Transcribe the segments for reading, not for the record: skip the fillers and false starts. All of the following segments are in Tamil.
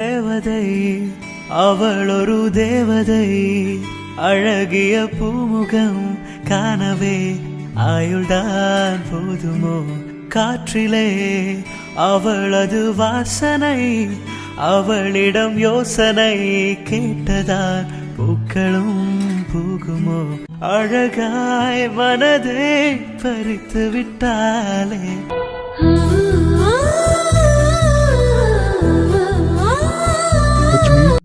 தேவதை அவள் ஒரு தேவதை, அழகிய பூமுகம் காணவே ஆயுள்தான் போதுமோ? காற்றிலே அவளது வாசனை, அவளிடம் யோசனை கேட்டதான் பூக்களும் பூகுமோ? அழகாய் மனதை பறித்து விட்டாலே.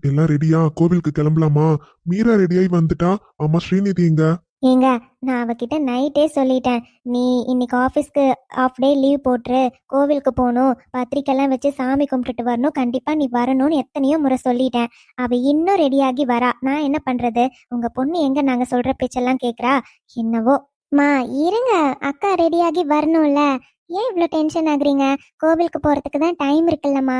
எல்லாம் ரெடியா? கோவிலுக்கு கிளம்பலாமா? மீரா ரெடியாகி வந்துட்டா. அம்மா ஸ்ரீநிதி எங்க? ஏங்க, நான் அவகிட்ட நைட்டே சொல்லிட்டேன், நீ இன்னைக்கு ஆஃபீஸ்க்கு ஆஃப் டே லீவ் போட்டுரு, கோவிலுக்கு போகணும், பத்திரிக்கைலாம் வச்சு சாமி கும்பிட்டுட்டு வரணும், கண்டிப்பா நீ வரணும்னு எத்தனையோ முறை சொல்லிட்டேன். அவ இன்னும் ரெடியாகி வரா. நான் என்ன பண்றது? உங்க பொண்ணு எங்க நாங்க சொல்ற பேச்செல்லாம் கேக்குறா? என்னவோ. மா இருங்க, அக்கா ரெடியாகி வரணும்ல, ஏன் இவ்வளோ டென்ஷன் ஆகுறீங்க? கோவிலுக்கு போறதுக்கு தான் டைம் இருக்குல்லம்மா.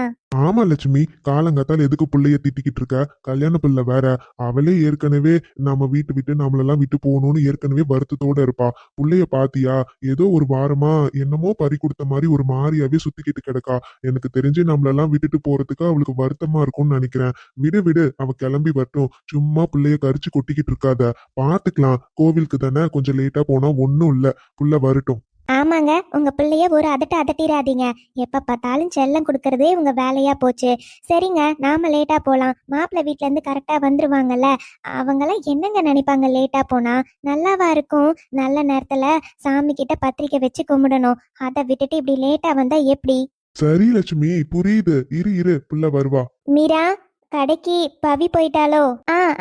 ஆமா லட்சுமி, காலங்காத்தால் எதுக்கு புள்ளைய திட்டிக்கிட்டு இருக்க? கல்யாண பிள்ளை வேற. அவளே ஏற்கனவே நம்ம வீட்டு விட்டு நம்மளெல்லாம் விட்டு போகணும்னு ஏற்கனவே வருத்தத்தோட இருப்பா. புள்ளைய பாத்தியா? ஏதோ ஒரு வாரமா என்னமோ பறி கொடுத்த மாதிரி ஒரு மாறியாவே சுத்திக்கிட்டு கிடக்கா. எனக்கு தெரிஞ்சு நம்மளெல்லாம் விட்டுட்டு போறதுக்கு அவளுக்கு வருத்தமா இருக்கும்னு நினைக்கிறேன். விடு விடு, அவ கிளம்பி வரட்டும். சும்மா புள்ளைய கரிச்சு கொட்டிக்கிட்டு இருக்காத. பாத்துக்கலாம், கோவிலுக்கு தானே, கொஞ்சம் லேட்டா போனா ஒன்னும் இல்ல, புள்ள வரட்டும். ஆமாங்க, உங்க பிள்ளைய ஒரு அதட்டிடாதீங்க. எப்ப பார்த்தாலும் செல்லம் கொடுக்கறதே உங்க வேலையா போச்சு. சரிங்க, நாம லேட்டா போலாம். மாப்பிள்ளை வீட்ல இருந்து கரெக்டா வந்துருவாங்கல்ல. அவங்கெல்லாம் என்னங்க நினைப்பாங்க லேட்டா போனா? நல்லாவா இருக்கும்? நல்ல நேரத்துல சாமி கிட்ட பத்திரிக்கை வச்சு கும்பிடணும். அதை விட்டுட்டு இப்படி லேட்டா வந்தா எப்படி? சரி லட்சுமி, புரியுது. இரு இரு, புள்ள வருவா. மீரா, கடைக்கு பவி போயிட்டாலோ?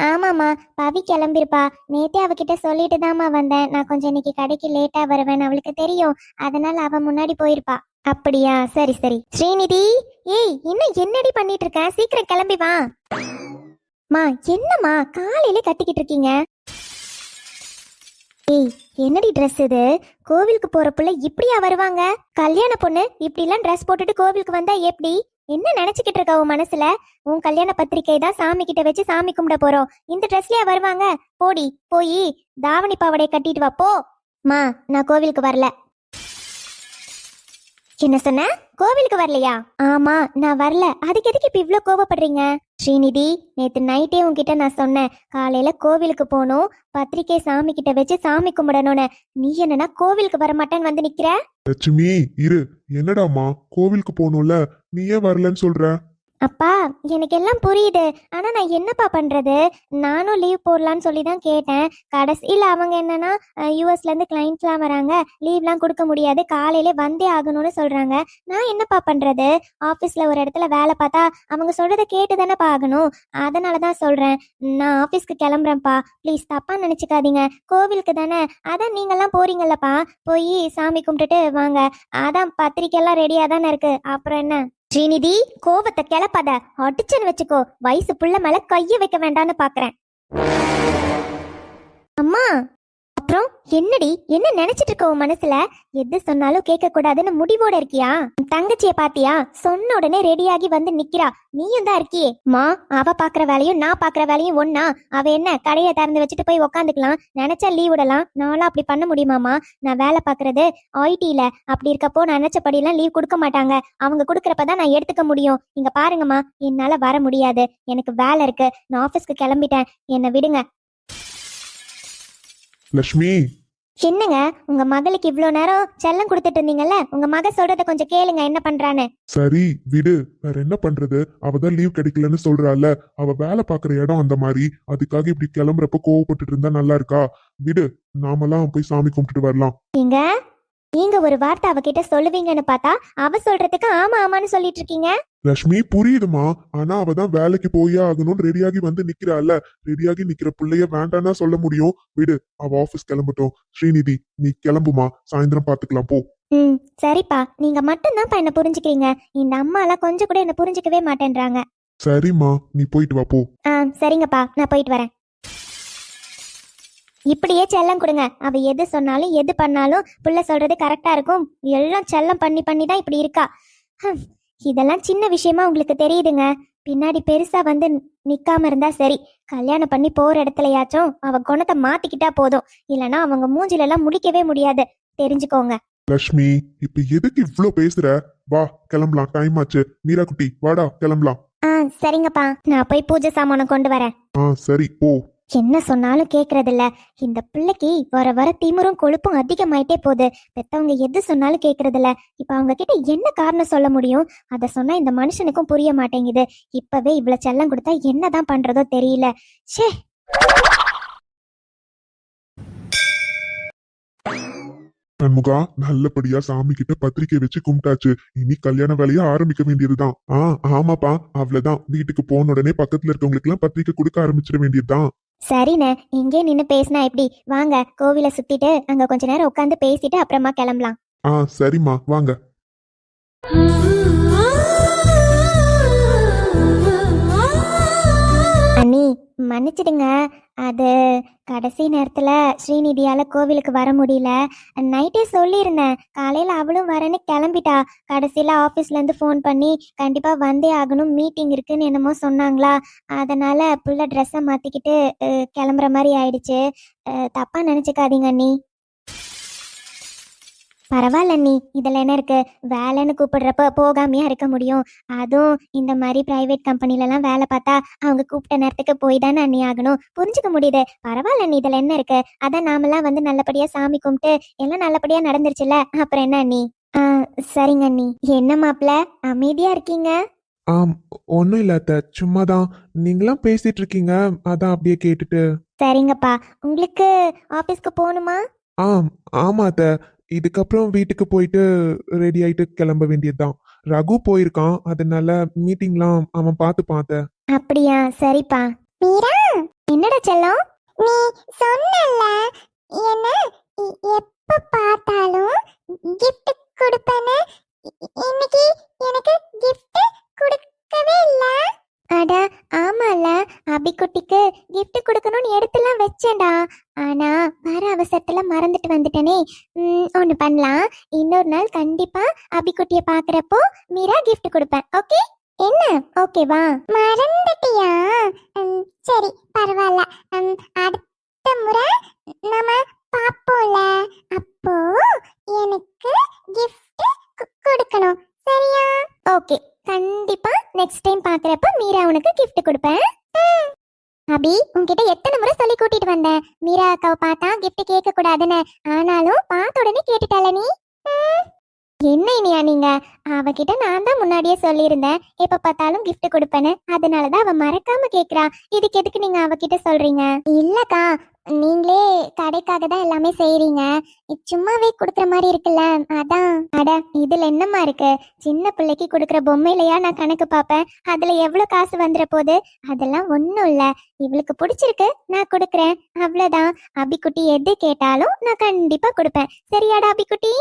ஆமாம்மா, பவி கிளம்பிருப்பா. நேத்தே அவகிட்ட சொல்லிட்டு தாம்மா வந்தேன், நான் கொஞ்சம் இன்னைக்கு கடைக்கு லேட்டா வருவேன், அவளுக்கு தெரியும். அதனால அவ முன்னாடி போயிருப்பா. அப்படியா? சரி சரி. ஸ்ரீநிதி, ஏய் இன்னும் என்னடி பண்ணிட்டு இருக்க? சீக்கிரம் கிளம்பி வா. மா என்னம்மா காலையில கட்டிக்கிட்டு இருக்கீங்க? ஏய், என்னடி ட்ரெஸ் இது? கோவிலுக்கு போற புள்ள இப்படியா வருவாங்க? கல்யாண பொண்ணு இப்படிலாம் ட்ரெஸ் போட்டுட்டு கோவிலுக்கு வந்தா எப்படி? என்ன நினைச்சுக்கிட்டு இருக்க உன் மனசுல? உன் கல்யாண பத்திரிக்கை தான் சாமி கிட்ட வச்சு சாமி கும்பிட போறோம். இந்த ட்ரெஸ்லயா வருவாங்க? போடி, போய் தாவணி பாவடைய கட்டிட்டு வா போ. மா, நான் கோவிலுக்கு வரல. என்ன சொன்ன? கோவிலுக்கு வரலையா? ஆமா, நான் வரல. அதுக்கு எதுக்கு இப்ப இவ்ளோ கோவப்படுறீங்க? ஸ்ரீநிதி, நேத்து நைட்டே உன்கிட்ட நான் சொன்னேன், காலையில கோவிலுக்கு போகணும், பத்திரிக்கை சாமி கிட்ட வச்சு சாமி கும்பிடணும்னு. நீ என்னன்னா கோவிலுக்கு வரமாட்டேன்னு வந்து நிக்கிற? லட்சுமி இரு. என்னடாமா, கோவிலுக்கு போகணும்ல, நீ ஏன் வரலன்னு சொல்ற? அப்பா, எனக்கு எல்லாம் புரியுது. ஆனா நான் என்னப்பா பண்றது? நானும் லீவ் போடலான்னு சொல்லி தான் கேட்டேன். கடைசியில் அவங்க என்னன்னா, யூஎஸ்ல இருந்து கிளைண்ட்ஸ்லாம் வராங்க, லீவ்லாம் கொடுக்க முடியாது, காலையிலே வந்தே ஆகணும்னு சொல்றாங்க. நான் என்னப்பா பண்றது? ஆஃபீஸ்ல ஒரு இடத்துல வேலை பார்த்தா அவங்க சொல்றதை கேட்டு தானேப்பா ஆகணும். அதனால தான் சொல்றேன், நான் ஆஃபீஸ்க்கு கிளம்புறேன்ப்பா. ப்ளீஸ் தப்பா நினைச்சுக்காதீங்க. கோவிலுக்கு தானே, அதான் நீங்கெல்லாம் போறீங்கல்லப்பா, போய் சாமி கும்பிட்டுட்டு வாங்க. அதான் பத்திரிக்கைலாம் ரெடியா தானே இருக்கு, அப்புறம் என்ன? ஸ்ரீநிதி, கோவத்தை கிளப்பாத. அடிச்சுன்னு வச்சுக்கோ, வயசு புள்ள மேல கைய வைக்க வேண்டான்னு பாக்குறேன். அம்மா, அப்புறம் என்னடி, என்ன நினைச்சிட்டு இருக்க உன் மனசுல? எது சொன்னாலும் கேட்க கூடாதுன்னு முடிவோட இருக்கியா? தங்கச்சிய பாத்தியா? சொன்ன உடனே ரெடியாகி வந்து நிக்கிறா. நீயும் தான் இருக்கியே. மா, அவ பாக்குற வேலையும் நான் பாக்குற வேலையும் ஒன்னா? அவ என்ன கடையை திறந்து வச்சுட்டு போய் உக்காந்துக்கலாம், நினைச்சா லீவ் விடலாம். நானும் அப்படி பண்ண முடியுமாமா? நான் வேலை பாக்குறது ஐடில. அப்படி இருக்கப்போ நான் நினைச்சபடியெல்லாம் லீவ் கொடுக்க மாட்டாங்க. அவங்க கொடுக்கறப்பதான் நான் எடுத்துக்க முடியும். இங்க பாருங்கம்மா, என்னால வர முடியாது, எனக்கு வேலை இருக்கு, நான் ஆபீஸ்க்கு கிளம்பிட்டேன், என்னை விடுங்க. லட்சுமி, என்னங்க, உங்க மகளுக்கு இவ்ளோ நேரம் செல்லம் கொடுத்துட்டு இருந்தீங்கல்ல, உங்க மக சொல்றத கொஞ்சம் கேளுங்க, என்ன பண்றான்னு. சரி விடு, வேற என்ன பண்றது? அவதான் லீவ் கிடைக்கலன்னு சொல்றாள். அவ வேலை பாக்குற இடம் அந்த மாதிரி, அதுக்காக இப்படி கிளம்புறப்ப கோவப்பட்டுட்டு இருந்தா நல்லா இருக்கா? விடு, நாமெல்லாம் போய் சாமி கும்பிட்டுட்டு வரலாம். நீங்க ஒரு வார்த்தை அவகிட்ட சொல்லுவீங்கன்னு பார்த்தா அவ சொல்றதுக்கு ஆமா ஆமான்னு சொல்லிட்டு இருக்கீங்க. லட்சுமி புரியுதுமா, ஆனா அவதான் வேலைக்கு போயே ஆகணும்னு ரெடியாகி வந்து நிக்கிறாள். ரெடியாகி நிக்கிற பிள்ளைய வேண்டான்னா சொல்ல முடியும்? விடு, அவ ஆபீஸ் கிளம்பட்டும். ஸ்ரீநிதி, நீ கிளம்புமா, சாயந்தரம் பாத்துக்கலாம் போ. சரிப்பா, நீங்க மட்டும்தான்ப்பா என்ன புரிஞ்சுக்கிறீங்க. இந்த அம்மா எல்லாம் கொஞ்சம் கூட என்ன புரிஞ்சுக்கவே மாட்டேன்றாங்க. சரிம்மா, நீ போயிட்டு வா போ. சரிங்கப்பா, நான் போயிட்டு வரேன். இப்படியே செல்லம் கொடுங்க. அவ எது சொன்னாலும் எது பண்ணாலும் புள்ள சொல்றது கரெக்டா இருக்கும். எல்லாம் செல்லம் பண்ணி பண்ணி தான் இப்படி இருக்கா. இதெல்லாம் சின்ன விஷயமா உங்களுக்கு தெரியுதுங்க. பின்னாடி பெருசா வந்து நிக்காம இருந்தா சரி. கல்யாணம் பண்ணி போற இடத்துலயாச்சும் அவ குணத்தை மாத்திக்கிட்டா போதும். இல்லைன்னா அவங்க மூஞ்சில எல்லாம் முடிக்கவே முடியாது, தெரிஞ்சுக்கோங்க. லட்சுமி, இப்ப எதுக்கு இவ்ளோ பேசுற? வா கிளம்பலாம், டைம் ஆச்சு. மீரா குட்டி வாடா கிளம்பலாம். ஆ சரிங்கப்பா, நான் போய் பூஜை சாமானை கொண்டு வரேன். சரி போ. என்ன சொன்னாலும் கேக்குறதில்ல. இந்த பிள்ளைக்கு வர வர திமிரும் கொழுப்பும் அதிகமாயிட்டே போகுது. பெத்தவங்க எது சொன்னாலும் கேக்குறதில்ல. இப்ப அவங்க கிட்ட என்ன காரணம் சொல்ல முடியும்? அத சொன்னா இந்த மனுஷனுக்கும் புரிய மாட்டேங்குது. இப்பவே இவ்வளவு செல்லம் கொடுத்தா என்னதான் பண்றதோ தெரியல. ச்சே. சண்முகா, நல்லபடியா சாமி கிட்ட பத்திரிக்கை வச்சு கும்பிட்டாச்சு. இனி கல்யாண வேலையை ஆரம்பிக்க வேண்டியதுதான். ஆமாப்பா, அவ்வளவுதான். வீட்டுக்கு போன உடனே பக்கத்துல இருக்கவங்களுக்கு எல்லாம் பத்திரிக்கை கொடுக்க ஆரம்பிச்சிட வேண்டியதுதான். சரிண்ணே, இங்கே நின்னு பேசினா எப்படி? வாங்க கோவிலை சுத்திட்டு அங்க கொஞ்ச நேரம் உட்காந்து பேசிட்டு அப்புறமா கிளம்பலாம். சரிம்மா, வாங்க. அண்ணி மன்னிச்சிடுங்க. அது கடைசி நேரத்துல ஸ்ரீநிதியால கோவிலுக்கு வர முடியல. நைட்டே சொல்லியிருந்தேன். காலையில அவளும் வரேன்னு கிளம்பிட்டா. கடைசியில ஆபீஸ்ல இருந்து ஃபோன் பண்ணி கண்டிப்பா வந்தே ஆகணும், மீட்டிங் இருக்குன்னு என்னமோ சொன்னாங்களா. அதனால புள்ள ட்ரெஸ்ஸை மாத்திக்கிட்டு கிளம்புற மாதிரி ஆயிடுச்சு. தப்பா நினைச்சுக்காதீங்க அண்ணி. பரவாயில்ல அண்ணி, இதில் என்ன இருக்கு? வேலைன்னு கூப்பிடுறப்ப போகாமையா இருக்க முடியும். அதுவும் இந்த மாதிரி பிரைவேட் கம்பெனிலலாம் வேலை பார்த்தா அவங்க கூப்பிட்ட நேரத்துக்கு போய் தானே அண்ணி ஆகணும். புரிஞ்சுக்க முடியுது. பரவாயில்ல அண்ணி, இதில் என்ன இருக்கு? அதான் நாமெல்லாம் வந்து நல்லபடியா சாமி கும்பிட்டு எல்லாம் நல்லபடியா நடந்துருச்சுல, அப்புறம் என்ன அண்ணி? சரிங்க அண்ணி. என்ன மாப்பிள்ள அமைதியா இருக்கீங்க? ஒன்றும் இல்லை அத்தை, சும்மாதான். நீங்களாம் பேசிட்டு இருக்கீங்க, அதான் அப்படியே கேட்டுட்டு. சரிங்கப்பா. உங்களுக்கு ஆஃபீஸ்க்கு போகணுமா? ஆமா அத்தை. இதுக்கப்புறம் வீட்டுக்கு போயிட்டு ரெடி ஆயிட்டு கிளம்ப வேண்டியதுதான். ரகு போயிருக்கான், அதனால மீட்டிங்லாம் அவன் பார்த்துப்பான் அத்தை. அப்படியா, சரிப்பா. மீரா, என்னடா செல்லம்? நீ சொன்னல என்ன எப்ப பார்த்தாலும் gift கொடுப்பேன்னு, இன்னைக்கு எனக்கு gift கொடுக்கவே இல்ல. அட ஆமால, அபிக்குட்டிக்கு gift கொடுக்கணும்னு எடுத்துலாம் வச்சேன்டா. ஆனா வர அவசரத்துல மறந்துட்டு வந்துட்டேனே. ஒண்ணு பண்ணலாம், இன்னொரு நாள் கண்டிப்பா அபிக்குட்டிய பாக்குறப்போ மீரா gift கொடுப்பேன். ஓகே? என்ன ஓகேவா? மறந்துட்டியா? சரி பரவாயில்ல. அடுத்த முறை நம்ம பாப்போம்ல, அப்போ எனக்கு gift கொடுக்கணும், சரியா? ஓகே, கண்டிப்பா நெக்ஸ்ட் டைம் பாக்குறப்ப மீரா உனக்கு gift கொடுப்பேன். அபி, உன்கிட்ட எத்தனை முறை சொல்லி கூட்டிட்டு வந்தேன் மீரா அக்காவை பார்த்தா gift கேட்க கூடாதுன்னு. ஆனாலும் பார்த்த உடனே கேட்டுட்டால நீ. என்ன இனியா நீங்க? அவகிட்ட நான் தான் முன்னாடியே சொல்லியிருந்தேன் எப்ப பார்த்தாலும் gift கொடுப்பேன்னு. அதனாலதான் அவ மறக்காம கேக்குறா. இதுக்கு எதுக்கு நீங்க அவகிட்ட சொல்றீங்க? இல்லக்கா, நீங்களே கடைக்காக தான் எல்லாமே செய்றீங்க, சும்மாவே கொடுக்குற மாதிரி இருக்குல்ல, அதான். அட இதுல என்னம்மா இருக்கு? சின்ன பிள்ளைக்கு கொடுக்குற பொம்மையிலையா நான் கணக்கு பார்ப்பேன்? அதுல எவ்வளவு காசு வந்துட போகுது? அதெல்லாம் ஒண்ணும் இல்ல. இவளுக்கு பிடிச்சிருக்கு, நான் கொடுக்குறேன், அவ்வளவுதான். அபிக்குட்டி எது கேட்டாலும் நான் கண்டிப்பா கொடுப்பேன். சரியாடா அபிக்குட்டி?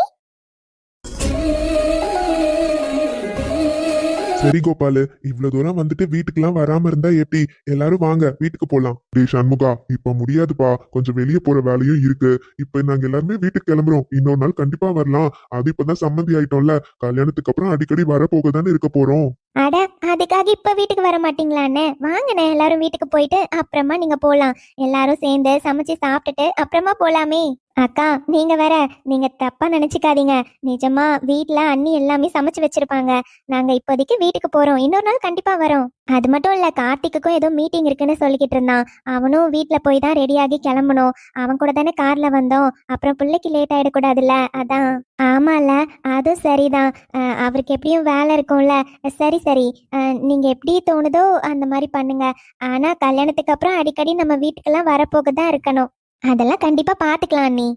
சரி கோபாலு, இவ்வளவு தூரம் வந்துட்டு வீட்டுக்கெல்லாம் வராம இருந்தா எப்படி? எல்லாரும் வாங்க வீட்டுக்கு போலாம். டேய் சண்முகா, இப்ப முடியாதுப்பா, கொஞ்சம் வெளியே போற வேலையும் இருக்கு. இப்ப நாங்க எல்லாருமே வீட்டுக்கு கிளம்புறோம். இன்னொரு நாள் கண்டிப்பா வரலாம். அது இப்பதான் சம்மந்தி ஆயிட்டோம்ல, கல்யாணத்துக்கு அப்புறம் அடிக்கடி வரப்போக தானே இருக்க போறோம். அட அதுக்காக இப்ப வீட்டுக்கு வர மாட்டீங்களான்னு? வாங்கண்ணே, எல்லாரும் வீட்டுக்கு போயிட்டு அப்புறமா நீங்க போலாம். எல்லாரும் சேர்ந்து சமைச்சு சாப்பிட்டுட்டு அப்புறமா போலாமே. அக்கா நீங்க வேற, நீங்க தப்பா நினைச்சுக்காதீங்க. நிஜமா வீட்ல அண்ணி எல்லாமே சமைச்சு வச்சிருப்பாங்க. நாங்க இப்போதைக்கு வீட்டுக்கு போறோம், இன்னொரு நாள் கண்டிப்பா வரோம். அது மட்டும் இல்ல, கார்த்திக்குக்கும் ஏதோ மீட்டிங் இருக்குன்னு சொல்லிக்கிட்டு இருந்தான். அவனும் வீட்டுல போய் தான் ரெடியாகி கிளம்பணும். அவன் கூட தானே கார்ல வந்தோம், அப்புறம் பிள்ளைக்கு லேட் ஆயிடக்கூடாதுல்ல, அதான். ஆமால, அதுவும் சரிதான். அவருக்கு எப்படியும் வேலை இருக்கும்ல. சரி சரி, நீங்க எப்படி தோணுதோ அந்த மாதிரி பண்ணுங்க. ஆனா கல்யாணத்துக்கு அப்புறம் அடிக்கடி நம்ம வீட்டுக்கெல்லாம் வரப்போக தான் இருக்கணும். அதெல்லாம் கண்டிப்பா பாத்துக்கலாம் நீ.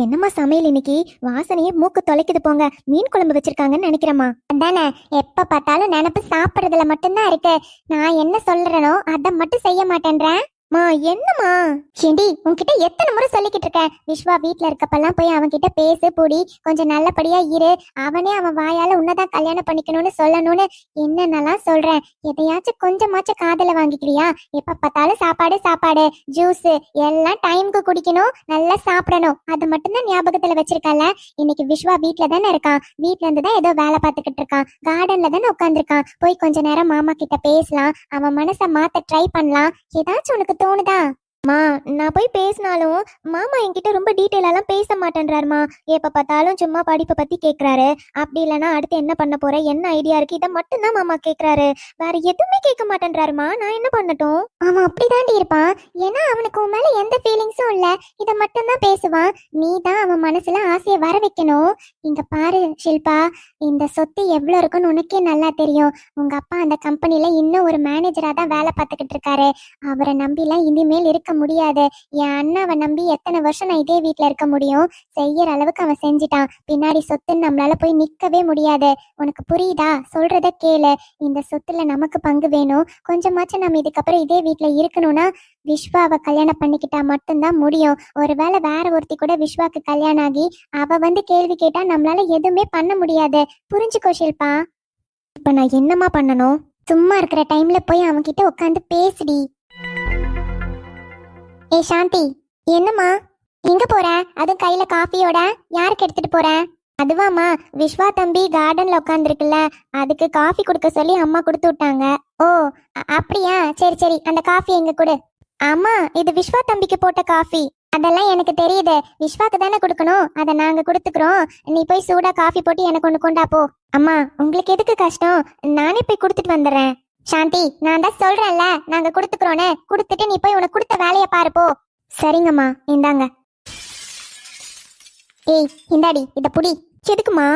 என்னம்மா சமையல் இன்னைக்கு? வாசனையே மூக்கு தொலைக்குது போங்க. மீன் குழம்பு வச்சிருக்காங்கன்னு நினைக்கிறேம்மா. அதானே, எப்ப பார்த்தாலும் நினப்பு சாப்பிடுறதுல மட்டும்தான் இருக்கு. நான் என்ன சொல்றேனோ அதை மட்டும் செய்ய மாட்டேன்றேன். மா என்னம்மா? செண்டி, உன்கிட்ட எத்தனை முறை சொல்லிக்கிட்டு இருக்கேன், விஸ்வா வீட்டுல இருக்கப்பெல்லாம் போய் அவன்கிட்ட பேசு பூடி, கொஞ்சம் நல்லபடியா இரு, அவனே அவன் வாயால உன்னதான் கல்யாணம் பண்ணிக்கணும்னு சொல்லணும்னு என்னென்னலாம் சொல்றேன். எதையாச்சும் கொஞ்சமாச்சும் காதல வாங்கிக்கிறியா? எப்ப பார்த்தாலும் சாப்பாடு சாப்பாடு, ஜூஸ் எல்லாம் டைமுக்கு குடிக்கணும், நல்லா சாப்பிடணும், அது மட்டும்தான் ஞாபகத்துல வச்சிருக்கல. இன்னைக்கு விஸ்வா வீட்டுல தானே இருக்கான், வீட்டுல இருந்துதான் ஏதோ வேலை பார்த்துக்கிட்டு இருக்கான், கார்டன்ல தானே உட்காந்துருக்கான். போய் கொஞ்ச நேரம் மாமா கிட்ட பேசலாம், அவன் மனசை மாத்த ட்ரை பண்ணலாம். ஏதாச்சும் உனக்கு தோணுதா? மா, நான் போய் பேசினாலும் மாமா என்கிட்ட ரொம்ப டீட்டெயிலாலாம் பேச மாட்டேன்றாருமா. எப்ப பார்த்தாலும் சும்மா படிப்பை பத்தி கேக்குறாரு. அப்படி இல்லைன்னா அடுத்து என்ன பண்ண போற, என்ன ஐடியா இருக்கு, இதை மட்டும்தான் மாமா கேக்குறாரு. வேற எதுவுமே கேட்க மாட்டேன்றாருமா. நான் என்ன பண்ணட்டும்? அவன் அப்படிதாண்டி இருப்பான். ஏன்னா அவனுக்கு உன் மேல எந்த ஃபீலிங்ஸும் இல்ல. இதை மட்டும்தான் பேசுவான். நீ தான் அவன் மனசுல ஆசையை வர வைக்கணும். இங்க பாரு ஷில்பா, இந்த சொத்து எவ்வளவு இருக்குன்னு உனக்கே நல்லா தெரியும். உங்க அப்பா அந்த கம்பெனில இன்னும் ஒரு மேனேஜரா தான் வேலை பார்த்துக்கிட்டு இருக்காரு. அவரை நம்பிலாம் இனிமேல் இருக்க முடியாது. என் அண்ணாவை நம்பி எத்தனை வருஷம் நான் இதே வீட்டுல இருக்க முடியும்? செய்யற அளவுக்கு அவன் செஞ்சிட்டான். பின்னாடி சொத்துன்னு நம்மளால போய் நிக்கவே முடியாது. உனக்கு புரியுதா? சொல்றத கேளு. இந்த சொத்துல நமக்கு பங்கு வேணும். கொஞ்சமாச்சும் நம்ம இதுக்கப்புறம் இதே வீட்டுல இருக்கணும்னா விஸ்வாவை கல்யாணம் பண்ணிக்கிட்டா மட்டும்தான் முடியும். ஒருவேளை வேற ஒருத்தி கூட விஸ்வாக்கு கல்யாணம் ஆகி அவ வந்து கேள்வி கேட்டா நம்மளால எதுவுமே பண்ண முடியாது. புரிஞ்சுக்கோ ஷில்பா. இப்ப நான் என்னமா பண்ணணும்? சும்மா இருக்கிற டைம்ல போய் அவன்கிட்ட உட்காந்து பேசுடி. ஏ சாந்தி, என்னம்மா எங்க போற? அதுவும் கையில காஃபியோட. யாருக்கு எடுத்துட்டு போற? அதுவாமா, விஸ்வா தம்பி கார்டன்ல உட்காந்துருக்குல்ல, அதுக்கு காஃபி கொடுக்க சொல்லி அம்மா கொடுத்து விட்டாங்க. ஓ அப்படியா, சரி சரி, அந்த காஃபி எங்க கொடு. அம்மா, இது விஸ்வா தம்பிக்கு போட்ட காஃபி. அதெல்லாம் எனக்கு தெரியுது. விஸ்வாக்கு தானே கொடுக்கணும், அதை நாங்க கொடுத்துக்கிறோம். நீ போய் சூடா காஃபி போட்டு எனக்கு ஒன்று கொண்டா போ. அம்மா, உங்களுக்கு எதுக்கு கஷ்டம்? நானே போய் கொடுத்துட்டு வந்துடுறேன். சாந்தி, நான் தான் சொல்றேன்ல, நாங்க கொடுத்துக்கிறோன்னு. கொடுத்துட்டு நீ போய் உனக்கு கொடுத்த வேலையை பாரு போ. சரிங்கம்மா, இந்தாங்க. ஏய் இந்தாடி, இத புடி. எதுக்குமா?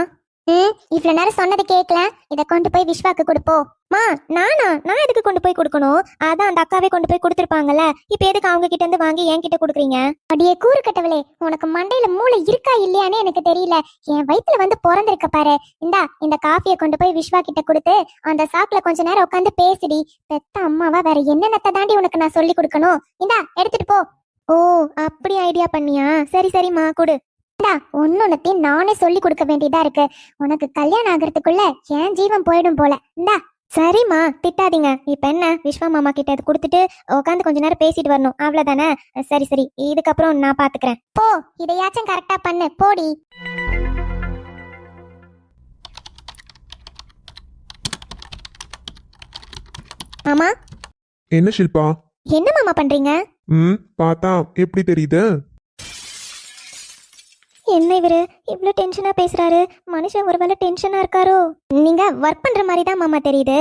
இவ்வளவு நேரம் சொன்னது கேட்கல. இத கொண்டு போய் விஸ்வாக்கு கொடுப்போ. மா, நான் எதுக்கு கொண்டு போய் கொடுக்கணும்? அதான் அந்த அக்காவே கொண்டு போய் கொடுத்துருப்பாங்கல்ல. இப்ப எதுக்கு அவங்க கிட்ட இருந்து வாங்கி என் கிட்ட கொடுக்குறீங்க? அடியே கூறு கட்டவளே, உனக்கு மண்டையில மூளை இருக்கா இல்லையானே எனக்கு தெரியல. என் வயித்துல வந்து பிறந்திருக்க பாரு. இந்தா, இந்த காஃபியை கொண்டு போய் விஸ்வா கிட்ட கொடுத்து அந்த சாக்குல கொஞ்ச நேரம் உட்காந்து பேசிடி. பெத்த அம்மாவா வேற என்னென்னத்தை தாண்டி உனக்கு நான் சொல்லி கொடுக்கணும்? இந்தா எடுத்துட்டு போ. ஓ அப்படி ஐடியா பண்ணியா? சரி சரிம்மா, கொடு. ஒன்னொன்னத்தையும் நானே சொல்லி கொடுக்க வேண்டியதா இருக்கு. உனக்கு கல்யாணம் ஆகிறதுக்குள்ள என் ஜீவன் போயிடும் போல. இந்தா. சரிம்மா, திட்டாதீங்க. இப்ப என்ன, விஸ்வா மாமா கிட்ட அது கொடுத்துட்டு உட்காந்து கொஞ்ச நேரம் பேசிட்டு வரணும், அவ்வளவுதானே? சரி சரி, இதுக்கப்புறம் நான் பாத்துக்கிறேன். போ, இதையாச்சும் கரெக்டா பண்ணு, போடி. மாமா. என்ன ஷில்பா? என்ன மாமா பண்றீங்க? பார்த்தா எப்படி தெரியுது? என்ன இவரு இவ்வளவு டென்ஷனா பேசுறாரு? மனுஷன் ஒருவேளை டென்ஷனா இருக்காரோ? நீங்க ஒர்க் பண்ற மாதிரி தான் மாமா தெரியுது.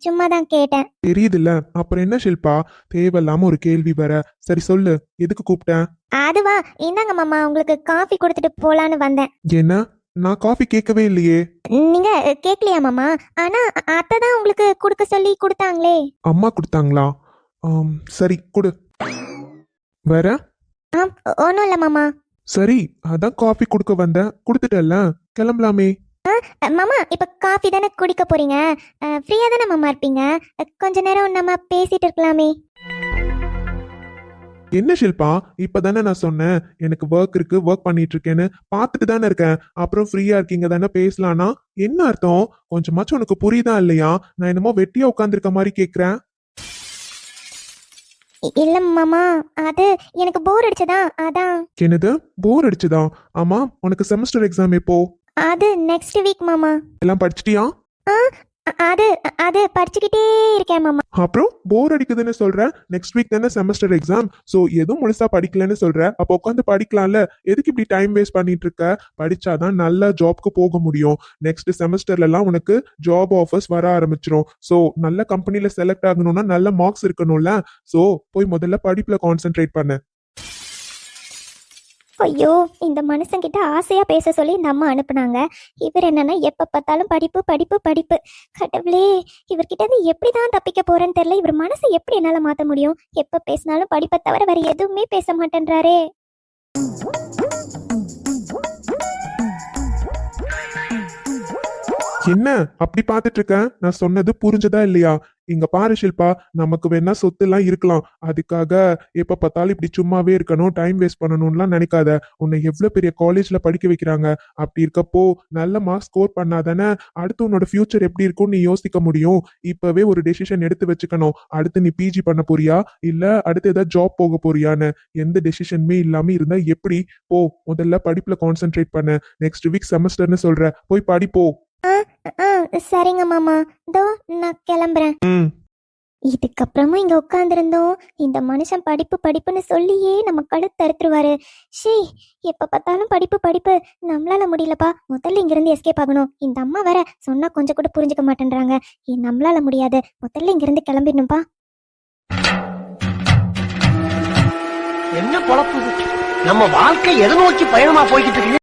சும்மா தான் கேட்டேன். தெரியுதுல்ல, அப்புறம் என்ன ஷில்பா? தேவையில்லாம ஒரு கேள்வி வர. சரி சொல்லு, எதுக்கு கூப்பிட்டேன்? அதுவா, இந்தாங்க மாமா, உங்களுக்கு காஃபி கொடுத்துட்டு போலான்னு வந்தேன். என்ன, நான் காஃபி கேட்கவே இல்லையே. நீங்க கேட்கலையா மாமா? ஆனா அத்தை தான் உங்களுக்கு கொடுக்க சொல்லி கொடுத்தாங்களே. அம்மா கொடுத்தாங்களா? சரி கொடு. வேற? ஒன்றும் இல்லை மாமா. சரி, அதான் காஃபி கொடுக்க வந்தேன், கொடுத்துட்டல்ல, கிளம்பலாமே. மாமா, இப்ப காஃபி தானே குடிக்க போறீங்க? ஃப்ரீயா தானே மாமா இருப்பீங்க? கொஞ்ச நேரம் நம்ம பேசிட்டு இருக்கலாமே. என்ன ஷில்பா, இப்பதானே நான் சொன்னேன் எனக்கு ஒர்க் இருக்கு, ஒர்க் பண்ணிட்டு இருக்கேன்னு. பார்த்துட்டு தானே இருக்கேன். அப்புறம் ஃப்ரீயா இருக்கீங்க தானே, பேசலானா என்ன அர்த்தம்? கொஞ்சமாச்சும் உனக்கு புரியுதா இல்லையா? நான் என்னமோ வெட்டியா உட்காந்துருக்க மாதிரி கேக்குறேன். இல்ல மாமா, அது எனக்கு போர் அடிச்சதா, அதான். என்னது போர் அடிச்சுதா? ஆமா, உனக்கு செமஸ்டர் எக்ஸாம் எப்போ? அது நெக்ஸ்ட் வீக் மாமா. எல்லாம் படிச்சிட்டியா? அது அது படிச்சுக்கிட்டே இருக்கேன் மாமா. அப்புறம் போர் அடிக்குதுன்னு சொல்ற. நெக்ஸ்ட் வீக் தானே செமஸ்டர் எக்ஸாம். சோ எதுவும் முழுசா படிக்கலன்னு சொல்ற. அப்போ உட்காந்து படிக்கலாம்ல. எதுக்கு இப்படி டைம் வேஸ்ட் பண்ணிட்டு இருக்க? படிச்சாதான் நல்ல ஜாப்க்கு போக முடியும். நெக்ஸ்ட் செமஸ்டர்ல எல்லாம் உனக்கு ஜாப் ஆஃபர்ஸ் வர ஆரம்பிச்சிரும். சோ நல்ல கம்பெனில செலக்ட் ஆகணும்னா நல்ல மார்க்ஸ் இருக்கணும்ல. சோ போய் முதல்ல படிப்புல கான்சென்ட்ரேட் பண்ணு. ஐயோ, இந்த மனுஷங்கிட்ட ஆசையா பேச சொல்லி இந்த அம்மா அனுப்புனாங்க. இவர் என்னன்னா எப்ப பார்த்தாலும் படிப்பு படிப்பு படிப்பு. கடவுளே, இவர்கிட்ட இருந்து எப்படிதான் தப்பிக்க போறேன்னு தெரியல. இவர் மனசை எப்படி என்னால மாத்த முடியும்? எப்ப பேசினாலும் படிப்பை தவிர வேற எதுவுமே பேச மாட்டேன்றாரே. என்ன அப்படி பாத்துட்டு இருக்க? நான் சொன்னது புரிஞ்சதா இல்லையா? இங்க பாரு ஷில்பா, நமக்கு வேணா சொத்து எல்லாம் இருக்கலாம். அதுக்காக எப்ப பார்த்தாலும் இப்படி சும்மாவே இருக்கணும், டைம் வேஸ்ட் பண்ணணும்லாம் நினைக்காத. உன்னை எவ்வளவு பெரிய காலேஜ்ல படிக்க வைக்கிறாங்க. அப்படி இருக்கப்போ நல்ல மார்க்ஸ் ஸ்கோர் பண்ணாதானே அடுத்து உன்னோட ஃபியூச்சர் எப்படி இருக்கும்னு நீ யோசிக்க முடியும். இப்பவே ஒரு டெசிஷன் எடுத்து வச்சுக்கணும். அடுத்து நீ பிஜி பண்ண போறியா, இல்ல அடுத்து ஏதாவது ஜாப் போக போறியான்னு. எந்த டெசிஷனுமே இல்லாம இருந்தா எப்படி? போ, முதல்ல படிப்புல கான்சென்ட்ரேட் பண்ணு. நெக்ஸ்ட் வீக் செமஸ்டர்னு சொல்ற, போய் படிப்போ. சரிங்க மாமா, இதோ நான் கிளம்புறேன். இதுக்கப்புறமும் இங்க உட்காந்துருந்தோம் இந்த மனுஷன் படிப்பு படிப்புன்னு சொல்லியே நம்ம கழுத்து அறுத்துருவாரு. ஷே, எப்ப பார்த்தாலும் படிப்பு படிப்பு. நம்மளால முடியலப்பா, முதல்ல இங்க இருந்து எஸ்கேப் ஆகணும். இந்த அம்மா வேற சொன்னா கொஞ்சம் கூட புரிஞ்சுக்க மாட்டேன்றாங்க. நம்மளால முடியாது, முதல்ல இங்க இருந்து கிளம்பிடணும்ப்பா. என்ன பொழப்பு இது? நம்ம வாழ்க்கை எதை நோக்கி பயணமா போய்கிட்டு இருக்கு?